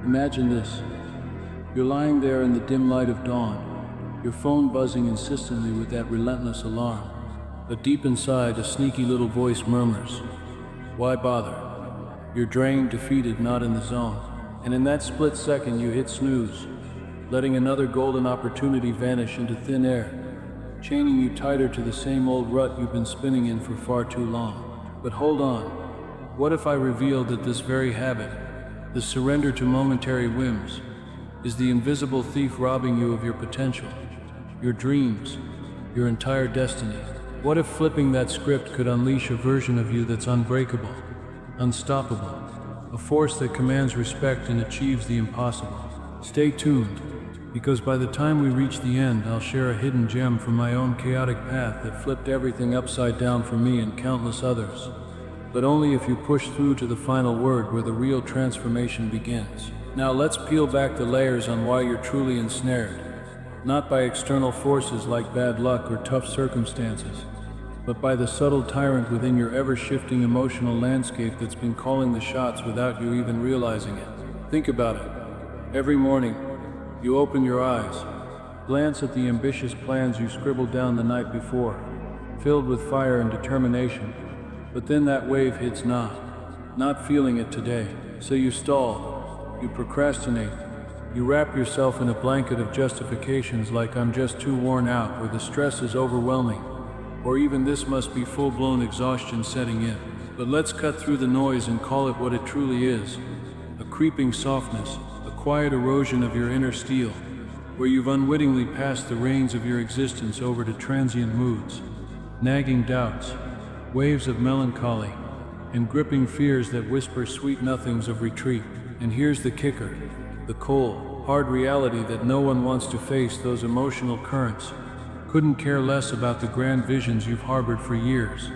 Imagine this. You're lying there in the dim light of dawn, your phone buzzing insistently with that relentless alarm. But deep inside, a sneaky little voice murmurs, "Why bother?" You're drained, defeated, not in the zone. And in that split second, you hit snooze, letting another golden opportunity vanish into thin air, chaining you tighter to the same old rut you've been spinning in for far too long. But hold on. What if I revealed that this very habit, the surrender to momentary whims, is the invisible thief robbing you of your potential, your dreams, your entire destiny? What if flipping that script could unleash a version of you that's unbreakable, unstoppable, a force that commands respect and achieves the impossible? Stay tuned, because by the time we reach the end, I'll share a hidden gem from my own chaotic path that flipped everything upside down for me and countless others. But only if you push through to the final word where the real transformation begins. Now let's peel back the layers on why you're truly ensnared, not by external forces like bad luck or tough circumstances, but by the subtle tyrant within your ever-shifting emotional landscape that's been calling the shots without you even realizing it. Think about it. Every morning, you open your eyes, glance at the ambitious plans you scribbled down the night before, filled with fire and determination, but then that wave hits not feeling it today. So you stall, you procrastinate, you wrap yourself in a blanket of justifications like "I'm just too worn out," or "the stress is overwhelming," or even "this must be full-blown exhaustion setting in." But let's cut through the noise and call it what it truly is: a creeping softness, a quiet erosion of your inner steel, where you've unwittingly passed the reins of your existence over to transient moods, nagging doubts, waves of melancholy, and gripping fears that whisper sweet nothings of retreat. And here's the kicker, the cold, hard reality that no one wants to face: those emotional currents couldn't care less about the grand visions you've harbored for years,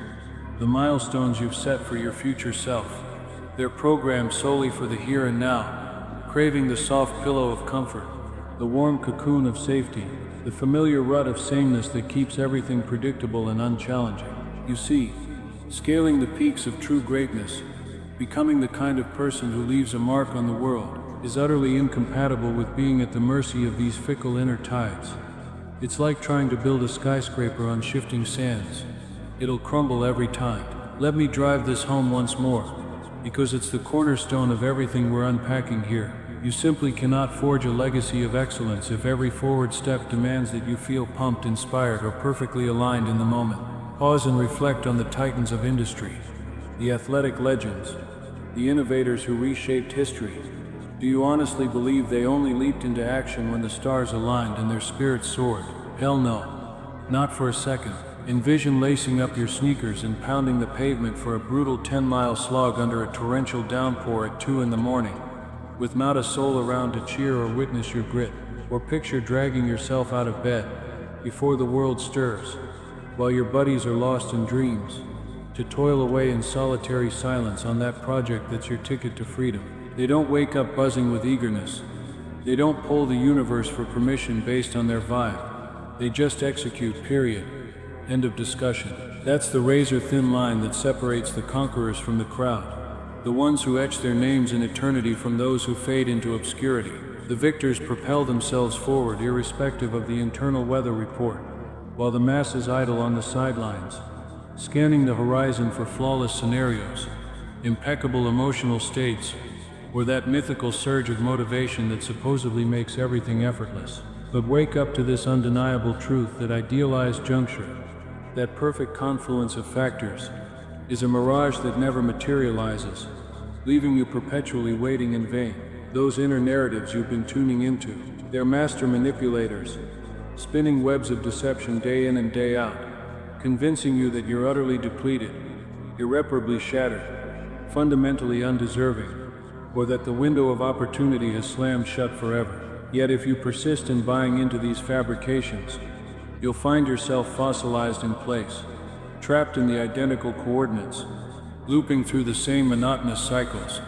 the milestones you've set for your future self. They're programmed solely for the here and now, craving the soft pillow of comfort, the warm cocoon of safety, the familiar rut of sameness that keeps everything predictable and unchallenging. You see, scaling the peaks of true greatness, becoming the kind of person who leaves a mark on the world, is utterly incompatible with being at the mercy of these fickle inner tides. It's like trying to build a skyscraper on shifting sands. It'll crumble every time. Let me drive this home once more, because it's the cornerstone of everything we're unpacking here. You simply cannot forge a legacy of excellence if every forward step demands that you feel pumped, inspired, or perfectly aligned in the moment. Pause and reflect on the titans of industry, the athletic legends, the innovators who reshaped history. Do you honestly believe they only leaped into action when the stars aligned and their spirits soared? Hell no. Not for a second. Envision lacing up your sneakers and pounding the pavement for a brutal 10-mile slog under a torrential downpour at 2 in the morning, with not a soul around to cheer or witness your grit. Or picture dragging yourself out of bed before the world stirs, while your buddies are lost in dreams, to toil away in solitary silence on that project that's your ticket to freedom. They don't wake up buzzing with eagerness. They don't poll the universe for permission based on their vibe. They just execute, period. End of discussion. That's the razor-thin line that separates the conquerors from the crowd, the ones who etch their names in eternity from those who fade into obscurity. The victors propel themselves forward irrespective of the internal weather report, while the masses idle on the sidelines, scanning the horizon for flawless scenarios, impeccable emotional states, or that mythical surge of motivation that supposedly makes everything effortless. But wake up to this undeniable truth: that idealized juncture, that perfect confluence of factors, is a mirage that never materializes, leaving you perpetually waiting in vain. Those inner narratives you've been tuning into, they're master manipulators, spinning webs of deception day in and day out, convincing you that you're utterly depleted, irreparably shattered, fundamentally undeserving, or that the window of opportunity has slammed shut forever. Yet if you persist in buying into these fabrications, you'll find yourself fossilized in place, trapped in the identical coordinates, looping through the same monotonous cycles,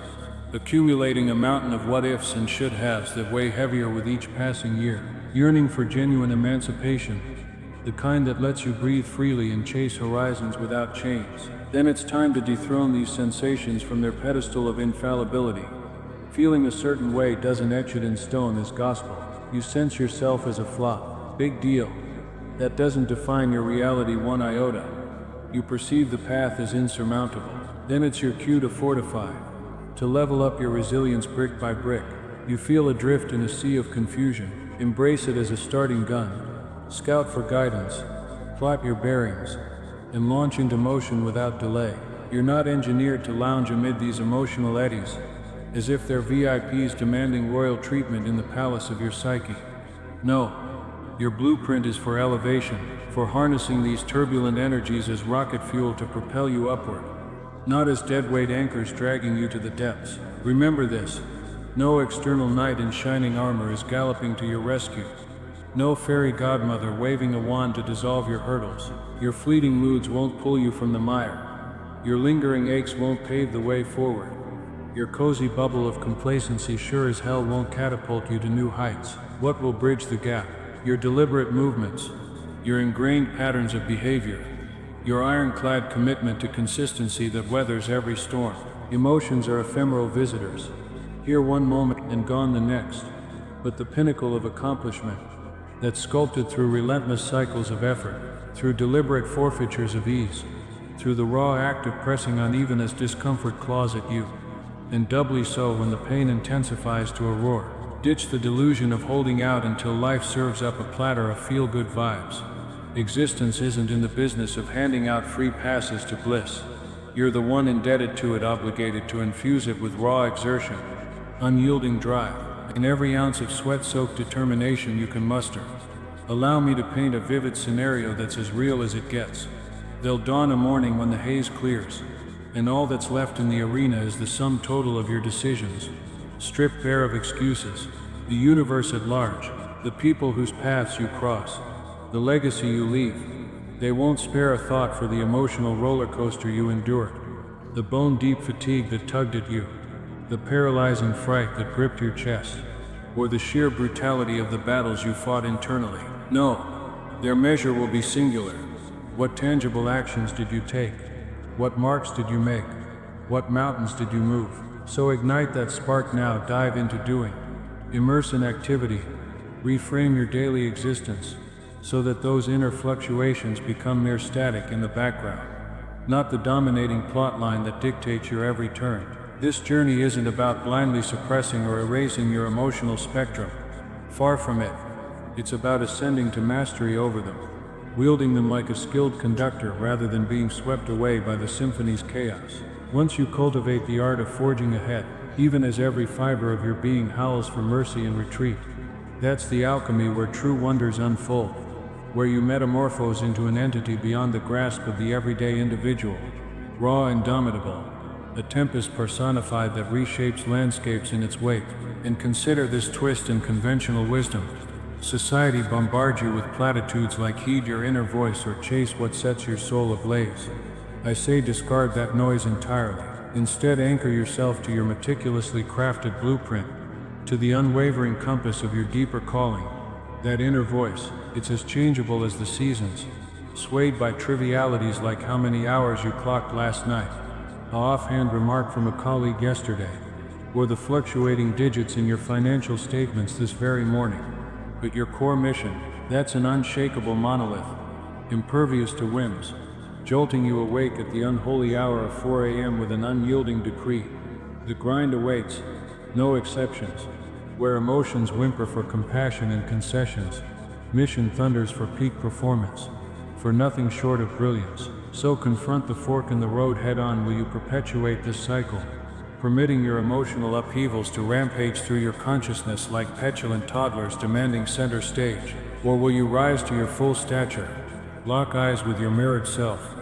accumulating a mountain of what-ifs and should-haves that weigh heavier with each passing year, yearning for genuine emancipation, the kind that lets you breathe freely and chase horizons without chains. Then it's time to dethrone these sensations from their pedestal of infallibility, Feeling a certain way doesn't etch it in stone as gospel. You sense yourself as a flop. Big deal. That doesn't define your reality one iota. You perceive the path as insurmountable. Then it's your cue to fortify, to level up your resilience brick by brick. You feel adrift in a sea of confusion. Embrace it as a starting gun. Scout for guidance. Plot your bearings. And launch into motion without delay. You're not engineered to lounge amid these emotional eddies, as if they're VIPs demanding royal treatment in the palace of your psyche. No, your blueprint is for elevation, for harnessing these turbulent energies as rocket fuel to propel you upward, not as deadweight anchors dragging you to the depths. Remember this: no external knight in shining armor is galloping to your rescue. No fairy godmother waving a wand to dissolve your hurdles. Your fleeting moods won't pull you from the mire. Your lingering aches won't pave the way forward. Your cozy bubble of complacency sure as hell won't catapult you to new heights. What will bridge the gap? Your deliberate movements, your ingrained patterns of behavior, your ironclad commitment to consistency that weathers every storm. Emotions are ephemeral visitors, here one moment and gone the next, but the pinnacle of accomplishment, that's sculpted through relentless cycles of effort, through deliberate forfeitures of ease, through the raw act of pressing on even as discomfort claws at you, and doubly so when the pain intensifies to a roar. Ditch the delusion of holding out until life serves up a platter of feel-good vibes. Existence isn't in the business of handing out free passes to bliss. You're the one indebted to it, obligated to infuse it with raw exertion, unyielding drive, and every ounce of sweat-soaked determination you can muster. Allow me to paint a vivid scenario that's as real as it gets. There'll dawn a morning when the haze clears, and all that's left in the arena is the sum total of your decisions, stripped bare of excuses. The universe at large, the people whose paths you cross, the legacy you leave. They won't spare a thought for the emotional roller coaster you endured, the bone-deep fatigue that tugged at you, the paralyzing fright that gripped your chest, or the sheer brutality of the battles you fought internally. No, their measure will be singular. What tangible actions did you take? What marks did you make? What mountains did you move? So ignite that spark now, dive into doing. Immerse in activity. Reframe your daily existence, so that those inner fluctuations become mere static in the background, not the dominating plot line that dictates your every turn. This journey isn't about blindly suppressing or erasing your emotional spectrum. Far from it. It's about ascending to mastery over them, wielding them like a skilled conductor rather than being swept away by the symphony's chaos. Once you cultivate the art of forging ahead, even as every fiber of your being howls for mercy and retreat, that's the alchemy where true wonders unfold, where you metamorphose into an entity beyond the grasp of the everyday individual, raw and indomitable, a tempest personified that reshapes landscapes in its wake. And consider this twist in conventional wisdom. Society bombards you with platitudes like heed your inner voice or chase what sets your soul ablaze. I say discard that noise entirely. Instead, anchor yourself to your meticulously crafted blueprint, to the unwavering compass of your deeper calling. That inner voice, it's as changeable as the seasons, swayed by trivialities like how many hours you clocked last night, an offhand remark from a colleague yesterday, or the fluctuating digits in your financial statements this very morning. But your core mission, that's an unshakable monolith, impervious to whims, jolting you awake at the unholy hour of 4 a.m. with an unyielding decree. The grind awaits, no exceptions. Where emotions whimper for compassion and concessions, mission thunders for peak performance, for nothing short of brilliance. So confront the fork in the road head on. Will you perpetuate this cycle, permitting your emotional upheavals to rampage through your consciousness like petulant toddlers demanding center stage? Or will you rise to your full stature, lock eyes with your mirrored self,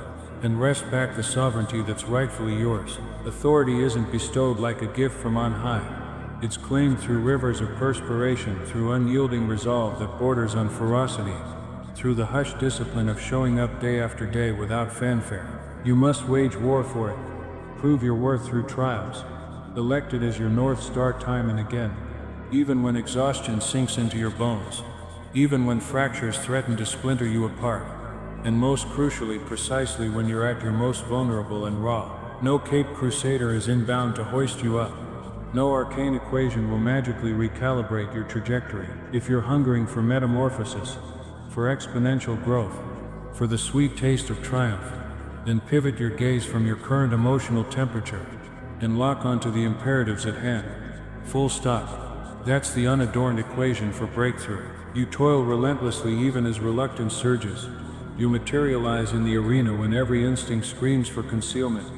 and wrest back the sovereignty that's rightfully yours? Authority isn't bestowed like a gift from on high. It's claimed through rivers of perspiration, through unyielding resolve that borders on ferocity, through the hushed discipline of showing up day after day without fanfare. You must wage war for it, prove your worth through trials, elect it as your North Star time and again, even when exhaustion sinks into your bones, even when fractures threaten to splinter you apart, and most crucially, precisely when you're at your most vulnerable and raw. No Cape Crusader is inbound to hoist you up. No arcane equation will magically recalibrate your trajectory. If you're hungering for metamorphosis, for exponential growth, for the sweet taste of triumph, then pivot your gaze from your current emotional temperature and lock onto the imperatives at hand. Full stop. That's the unadorned equation for breakthrough. You toil relentlessly even as reluctance surges. You materialize in the arena when every instinct screams for concealment.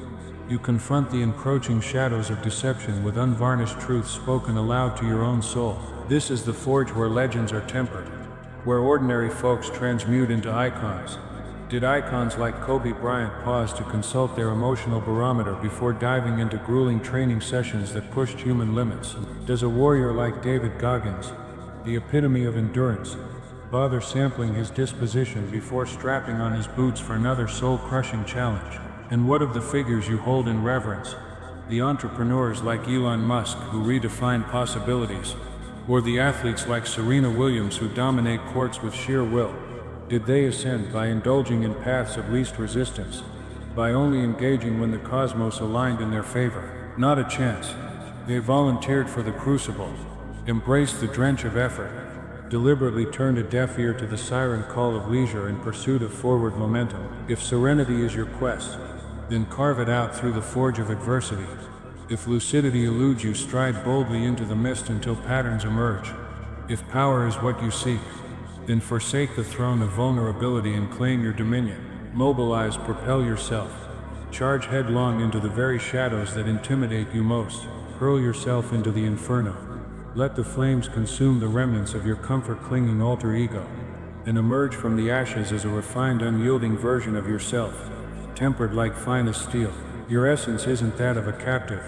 You confront the encroaching shadows of deception with unvarnished truth spoken aloud to your own soul. This is the forge where legends are tempered, where ordinary folks transmute into icons. Did icons like Kobe Bryant pause to consult their emotional barometer before diving into grueling training sessions that pushed human limits? Does a warrior like David Goggins, the epitome of endurance, bother sampling his disposition before strapping on his boots for another soul-crushing challenge? And what of the figures you hold in reverence? The entrepreneurs like Elon Musk who redefine possibilities, or the athletes like Serena Williams who dominate courts with sheer will? Did they ascend by indulging in paths of least resistance, by only engaging when the cosmos aligned in their favor? Not a chance. They volunteered for the crucible, embraced the drench of effort, deliberately turned a deaf ear to the siren call of leisure in pursuit of forward momentum. If serenity is your quest, then carve it out through the forge of adversity. If lucidity eludes you, stride boldly into the mist until patterns emerge. If power is what you seek, then forsake the throne of vulnerability and claim your dominion. Mobilize, propel yourself. Charge headlong into the very shadows that intimidate you most. Hurl yourself into the inferno. Let the flames consume the remnants of your comfort-clinging alter ego, and emerge from the ashes as a refined, unyielding version of yourself, tempered like finest steel. Your essence isn't that of a captive,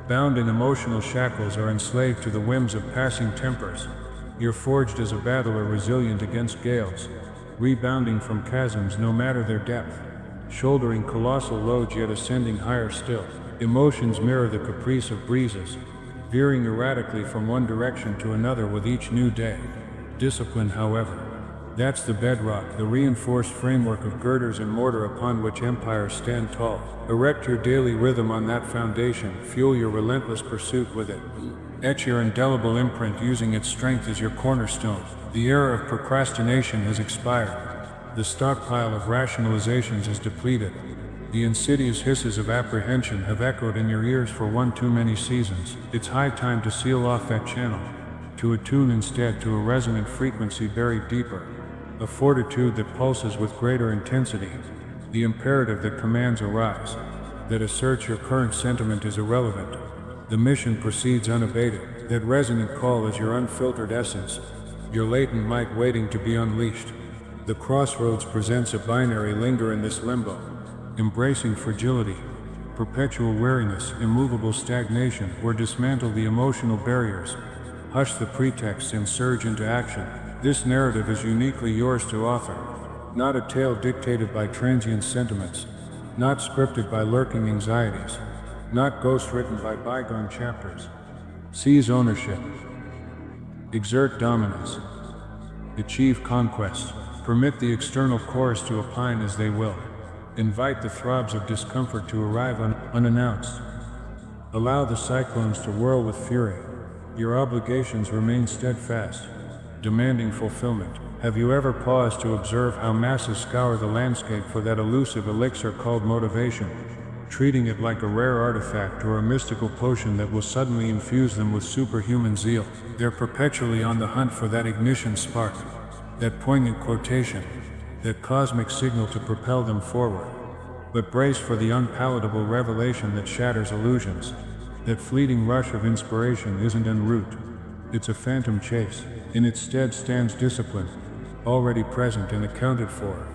bound in emotional shackles or enslaved to the whims of passing tempers. You're forged as a battler resilient against gales, rebounding from chasms no matter their depth, shouldering colossal loads yet ascending higher still. Emotions mirror the caprice of breezes, veering erratically from one direction to another with each new day. Discipline, however, that's the bedrock, the reinforced framework of girders and mortar upon which empires stand tall. Erect your daily rhythm on that foundation, fuel your relentless pursuit with it. Etch your indelible imprint using its strength as your cornerstone. The era of procrastination has expired. The stockpile of rationalizations is depleted. The insidious hisses of apprehension have echoed in your ears for one too many seasons. It's high time to seal off that channel, to attune instead to a resonant frequency buried deeper, a fortitude that pulses with greater intensity, the imperative that commands a rise, that asserts your current sentiment is irrelevant. The mission proceeds unabated. That resonant call is your unfiltered essence, your latent might waiting to be unleashed. The crossroads presents a binary. Linger in this limbo, embracing fragility, perpetual weariness, immovable stagnation, or dismantle the emotional barriers. Hush the pretexts and surge into action. This narrative is uniquely yours to author, not a tale dictated by transient sentiments, not scripted by lurking anxieties, not ghost-written by bygone chapters. Seize ownership. Exert dominance. Achieve conquest. Permit the external chorus to opine as they will. Invite the throbs of discomfort to arrive unannounced. Allow the cyclones to whirl with fury. Your obligations remain steadfast, demanding fulfillment. Have you ever paused to observe how masses scour the landscape for that elusive elixir called motivation, treating it like a rare artifact or a mystical potion that will suddenly infuse them with superhuman zeal? They're perpetually on the hunt for that ignition spark, that poignant quotation, that cosmic signal to propel them forward. But brace for the unpalatable revelation that shatters illusions. That fleeting rush of inspiration isn't en route. It's a phantom chase. In its stead stands discipline, already present and accounted for.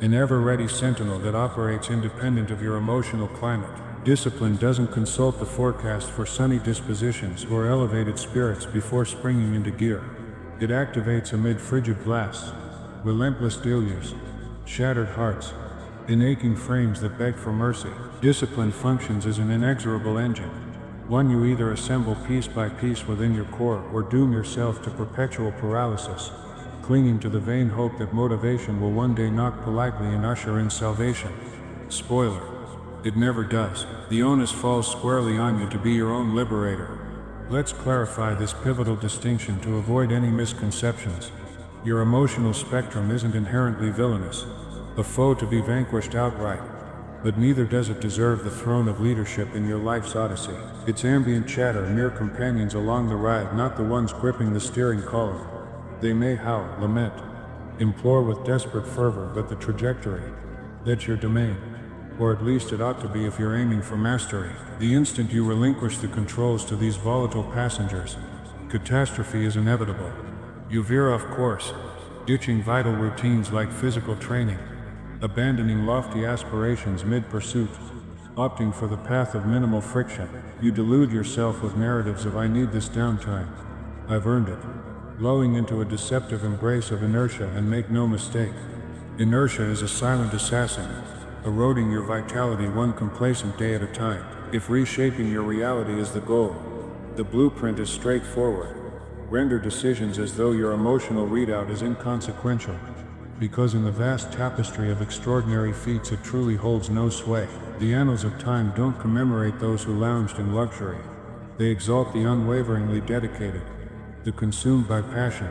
An ever-ready sentinel that operates independent of your emotional climate. Discipline doesn't consult the forecast for sunny dispositions or elevated spirits before springing into gear. It activates amid frigid blasts, relentless deluges, shattered hearts, and aching frames that beg for mercy. Discipline functions as an inexorable engine, one you either assemble piece by piece within your core or doom yourself to perpetual paralysis, clinging to the vain hope that motivation will one day knock politely and usher in salvation. Spoiler: it never does. The onus falls squarely on you to be your own liberator, Let's clarify this pivotal distinction to avoid any misconceptions. Your emotional spectrum isn't inherently villainous, a foe to be vanquished outright, but neither does it deserve the throne of leadership in your life's odyssey. Its ambient chatter, mere companions along the ride, not the ones gripping the steering column. They may howl, lament, implore with desperate fervor, but the trajectory, that's your domain. Or at least it ought to be if you're aiming for mastery. The instant you relinquish the controls to these volatile passengers, catastrophe is inevitable. You veer off course, ditching vital routines like physical training, abandoning lofty aspirations mid-pursuit, opting for the path of minimal friction. You delude yourself with narratives of "I need this downtime, I've earned it," lulling into a deceptive embrace of inertia. And make no mistake, inertia is a silent assassin, eroding your vitality one complacent day at a time. If reshaping your reality is the goal, the blueprint is straightforward. Render decisions as though your emotional readout is inconsequential, because in the vast tapestry of extraordinary feats it truly holds no sway. The annals of time don't commemorate those who lounged in luxury. They exalt the unwaveringly dedicated, the consumed by passion,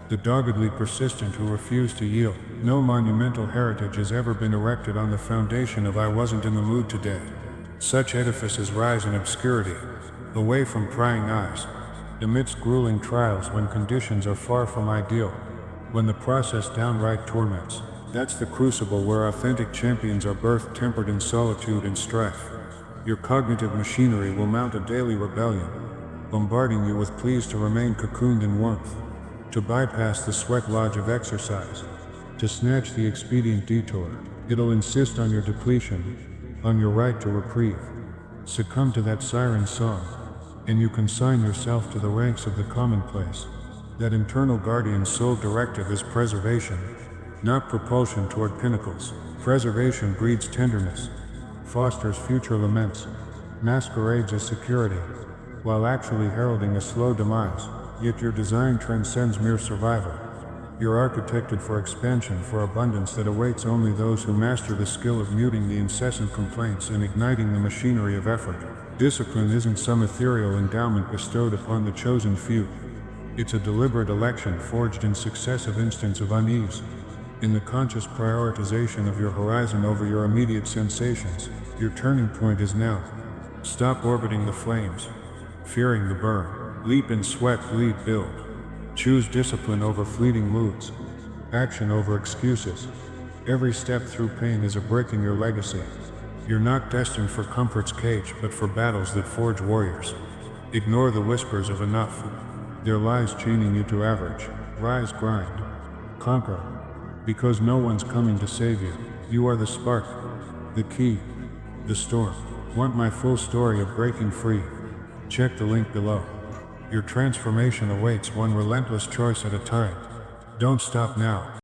the doggedly persistent who refuse to yield. No monumental heritage has ever been erected on the foundation of "I wasn't in the mood today." Such edifices rise in obscurity, away from prying eyes, amidst grueling trials when conditions are far from ideal, when the process downright torments. That's the crucible where authentic champions are birthed, tempered in solitude and strife. Your cognitive machinery will mount a daily rebellion, bombarding you with pleas to remain cocooned in warmth, to bypass the sweat lodge of exercise, to snatch the expedient detour. It'll insist on your depletion, on your right to reprieve. Succumb to that siren song, and you consign yourself to the ranks of the commonplace. That internal guardian's sole directive is preservation, not propulsion toward pinnacles. Preservation breeds tenderness, fosters future laments, masquerades as security, while actually heralding a slow demise. Yet your design transcends mere survival. You're architected for expansion, for abundance that awaits only those who master the skill of muting the incessant complaints and igniting the machinery of effort. Discipline isn't some ethereal endowment bestowed upon the chosen few. It's a deliberate election forged in successive instants of unease, in the conscious prioritization of your horizon over your immediate sensations. Your turning point is now. Stop orbiting the flames, fearing the burn. Leap in sweat, bleed, build. Choose discipline over fleeting moods, action over excuses. Every step through pain is a brick in your legacy. You're not destined for comfort's cage, but for battles that forge warriors. Ignore the whispers of enough. Their lies chaining you to average. Rise, grind, conquer, because no one's coming to save you. You are the spark, the key, the storm. Want my full story of breaking free? Check the link below. Your transformation awaits, one relentless choice at a time. Don't stop now.